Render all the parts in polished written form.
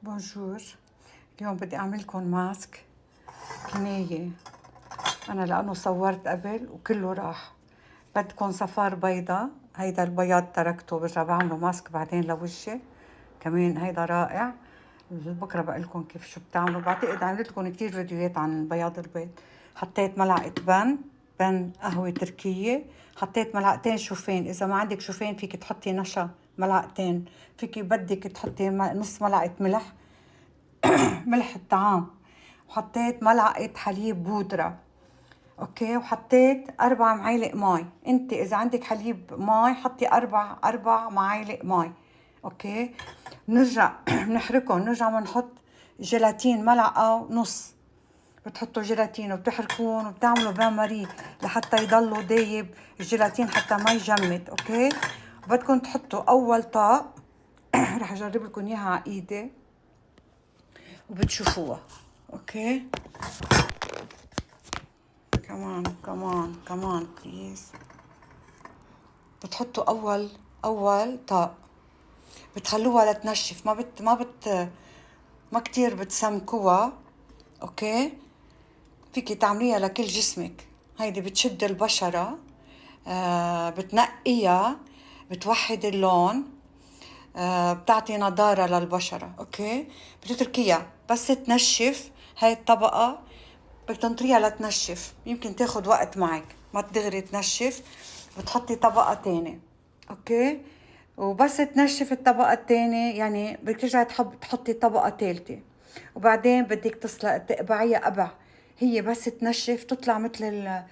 بونجور. اليوم بدي أعمل لكم ماسك كناية. أنا لأنه صورت قبل وكله راح. بدكم صفار بيضة، هيدا البياض تركته، برجع بعمله ماسك بعدين لوجهي كمان، هيدا رائع. بكره بقول لكم كيف شو بتعملوا. بعتقد عملت لكم كتير فيديوهات عن بياض البيض. حطيت ملعقة بن قهوة تركية، حطيت ملعقتين شوفان. إذا ما عندك شوفان فيك تحطي نشا ملعقتين، فيك بدك تحطي نص ملعقة ملح، ملح الطعام، وحطيت ملعقة حليب بودرة. اوكي، وحطيت 4 معالق مي. انت اذا عندك حليب مي حطي اربع معالق مي. اوكي، بنرجع بنحركهم، نرجع بنحط جيلاتين ملعقة ونص. بتحطوا جيلاتين وبتحركون وبتعملوا بان ماري لحتى يضلوا دايب الجيلاتين حتى ما يجمد. اوكي، بدكم تحطوا اول طاق رح اجرب لكم اياها على ايدي وبتشوفوها. اوكي، كمان بليز. بتحطوا اول طاق، بتخلوها لتنشف، ما كتير بتسمكوها. اوكي، فيكي تعمليها لكل جسمك. هيدي بتشد البشرة، بتنقيها، بتوحد اللون، بتعطي نضارة للبشرة. اوكي، بتتركيها بس تنشف. هاي الطبقة بدك تنطريها لتنشف، يمكن تاخد وقت معك ما تدغري تنشف. بتحطي طبقة تانية. اوكي، وبس تنشف الطبقة التانية يعني بدك ترجعي تحطي طبقة تالتة، وبعدين بدك تقبعيها قبع. هي بس تنشف تطلع مثل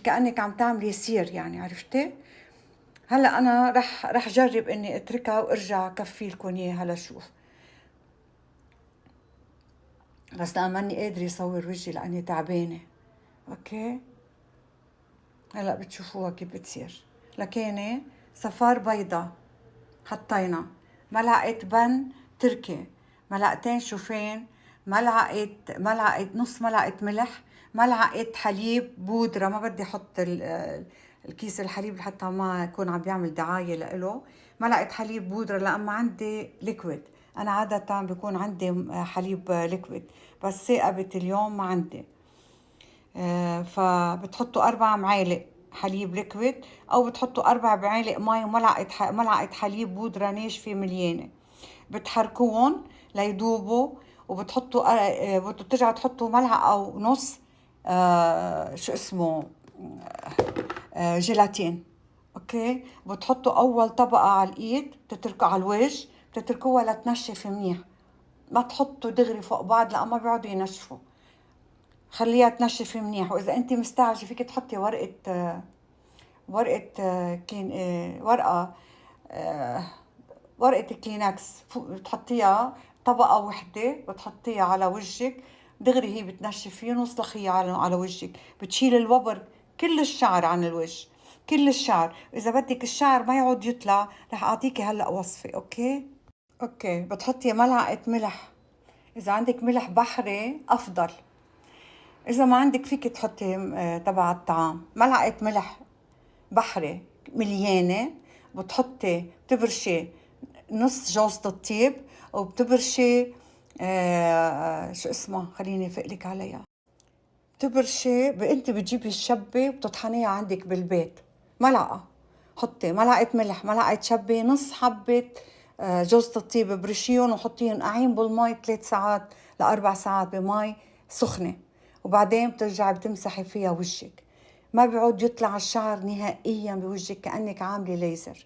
كأنك عم تعملي سير، يعني عرفتي؟ هلا انا رح جرب اني اتركها وارجع كفي لكم اياها هلا شوف. بس انا ماني قادره اصور وجهي لاني تعبانه. اوكي، هلا بتشوفوها كيف بتصير. لكاني صفار بيضة حطينا، ملعقة بن تركي، ملعقتين شوفان، ملعقة نص ملعقة ملح، ملعقة حليب بودرة. ما بدي احط الكيس الحليب حتى ما يكون عم بيعمل دعاية لإله. ملعقة حليب بودرة لأما عندي ليكويد. أنا عادة بيكون عندي حليب ليكويد، بس ثاقبت اليوم ما عندي. فبتحطوا 4 معالق حليب ليكويد، أو بتحطوا 4 معالق مي وملعقة حليب بودرة ناشفة مليانة. بتحركوهم ليدوبوا، وبتحطوا بترجعوا تحطوا ملعقة ونص شو اسمه جيلاتين. اوكي، بتحطوا اول طبقة على الايد، بتتركوا على الوجه، بتتركوها لتنشف منيح. ما تحطوا دغري فوق بعض لأ ما بيقعدوا ينشفوا، خليها تنشف منيح. واذا انت مستعجله فيك تحطي ورقه كلينكس بتحطيها طبقه وحده، بتحطيها على وجهك دغري، هي بتنشف فيه. نص لخيه على وجهك، بتشيل الوبر كل الشعر عن الوجه، كل الشعر. اذا بدك الشعر ما يعود يطلع رح اعطيكي هلا وصفه. اوكي، بتحطي ملعقه ملح، اذا عندك ملح بحري افضل. إذا ما عندك فيك تحطي تبع الطعام. ملعقة ملح بحري مليانة. بتبرشي نص جوزة الطيب، وبتبرشي شو اسمه، خليني فقلك عليها. بتبرشي انت بتجيبي الشبة وبتطحنيها عندك بالبيت. ملعقة، حطي ملعقة ملح، ملعقة شبة، نص حبة جوزة الطيب، برشيهم وحطيهم نقعين بالمي 3 ساعات ل4 ساعات بمي سخنة، وبعدين بترجعي بتمسحي فيها وجهك. ما بيعود يطلع الشعر نهائيا بوجهك، كأنك عاملة ليزر.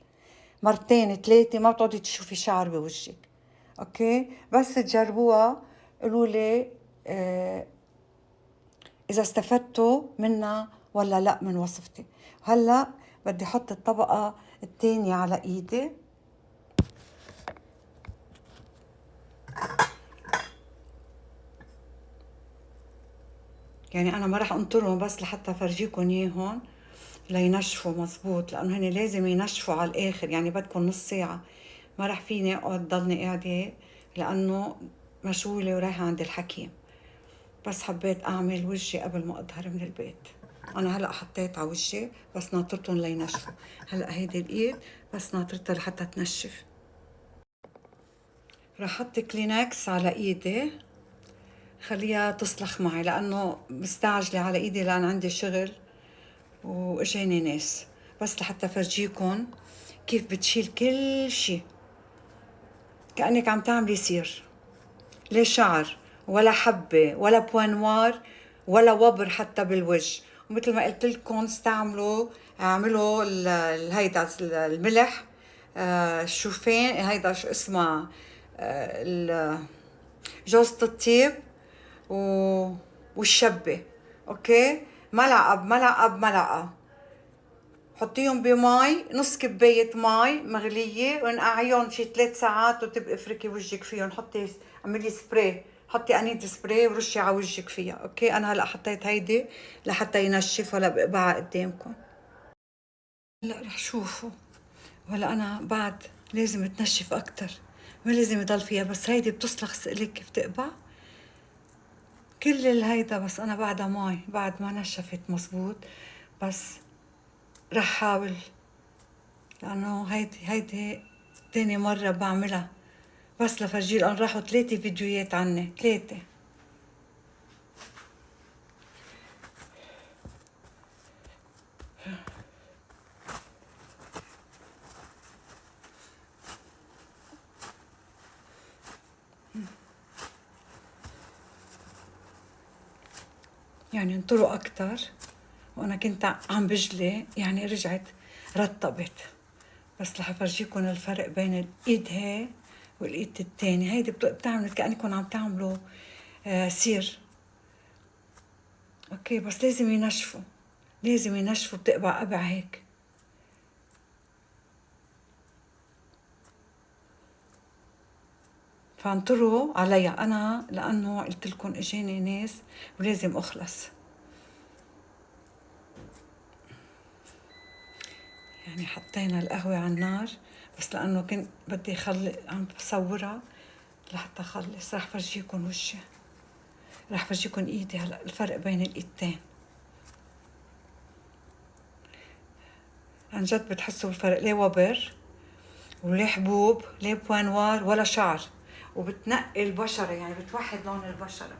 2 3 ما بتقعدي تشوفي شعر بوجهك. اوكي، بس تجربوها قولوا لي إذا استفدتوا منها ولا لا من وصفتي. هلا بدي أحط الطبقة الثانية على إيدي. يعني أنا ما رح أنطرهم بس لحتى أفرجيكم إياهم لينشفوا مزبوط، لأنه هن لازم ينشفوا على الآخر. يعني بدكم نص ساعة، ما رح فيني أقعد ضلني قاعدة لأنه مشغولة ورايحة عند الحكيم. بس حبيت أعمل وجهي قبل ما أظهر من البيت. أنا هلأ حطيت على وجهي بس ناطرتهم لينشفوا. هلأ هيدي الإيد بس ناطرتها لحتى تنشف. راح احط كلينكس على ايدي خليها تصلخ معي لانه مستعجلة على ايدي لان عندي شغل واجاني ناس. بس لحتى فرجيكم كيف بتشيل كل شي كأنك عم تعملي سير. لا شعر ولا حبة ولا بوانوار ولا وبر حتى بالوجه. ومثل ما قلت لكم استعملوا اعملوا هيدا الملح، الشوفان، هيدا شو اسمها، جوزة الطيب والشبة. اوكي، ملعقة بملعقة بملعقة، حطيهم بمي، نص كباية مي مغلية، ونقعيهم شي 3 ساعات وتبقي افركي وجهك فيهم. حطي اعملي سبراي، حطي انية سبراي ورشي على وجهك فيها. اوكي، انا هلا حطيت هيدي لحتى ينشف ولا بقبعها قدامكم. هلا رح شوفوا. ولا انا بعد لازم تنشف اكتر، ما لازم يضل فيها، بس هيدي بتصلخ سقلك كيف تقبع كل الهيدا. بس انا بعدها مي بعد ما نشفت مزبوط، بس رح حاول لأنه هيدي تاني مرة بعملها بس لفرجيه. لأن راحوا 3 فيديوهات عني، 3. يعني انطروا أكتر، وأنا كنت عم بجلي يعني رجعت رطبت. بس رح أفرجيكم الفرق بين الإيد هاي والإيد التانية. هيدي بتعمل كأنكم عم تعملوا سير. أوكي، بس لازم ينشفوا، لازم ينشفوا، بتقبع قبع هيك. فانطروا عليها أنا لأنه قلت لكم إجاني ناس ولازم أخلص. يعني حطينا القهوة على النار بس لأنه كنت بدي عم بصورها لحتى أخلص. رح فرجيكم وجهي، رح فرجيكم إيدي هلأ الفرق بين الإيدتين. عن جد بتحسوا بالفرق. ليه وبر وليه حبوب، ليه بوانوار ولا شعر. وبتنقي البشرة، يعني بتوحد لون البشرة.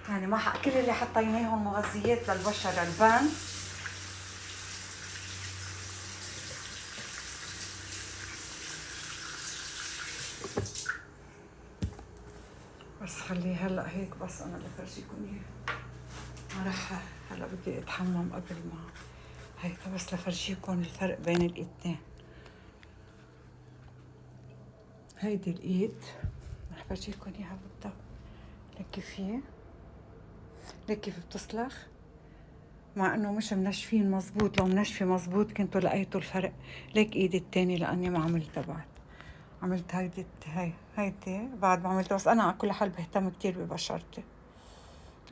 يعني ما كل اللي حطيناهم مغذيات للبشرة، البان بس خليه هلا هيك. بس انا بدي افرجيكم اياه. ما رح هلا بدي اتحمم قبل ما هيك، بس لفرجيكم الفرق بين الايدتين. هيدي الايد رح فرجيكم اياها بالضبط. ليك كيف هي، ليك كيف بتصلخ، مع انه مش منشفين مزبوط. لو منشفه مزبوط كنتوا لقيتوا الفرق. ليك ايدي التانية لاني ما عملتها بعد. عملت هيدي بعد ما عملتها. بس انا على كل حال بهتم كتير ببشرتي.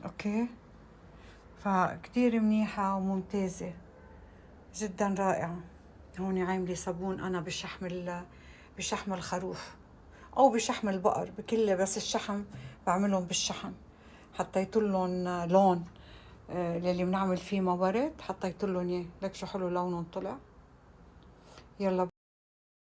اوكي، فكتير منيحة وممتازة جدا رائعة. هون عاملة صابون أنا بشحم الخروف أو بشحم البقر، بكل بس الشحم بعملهم بالشحم. حطيتلن لون اللي بنعمل فيه موارد، حطيتلن اياه. لك شو حلو لونهم طلع. يلا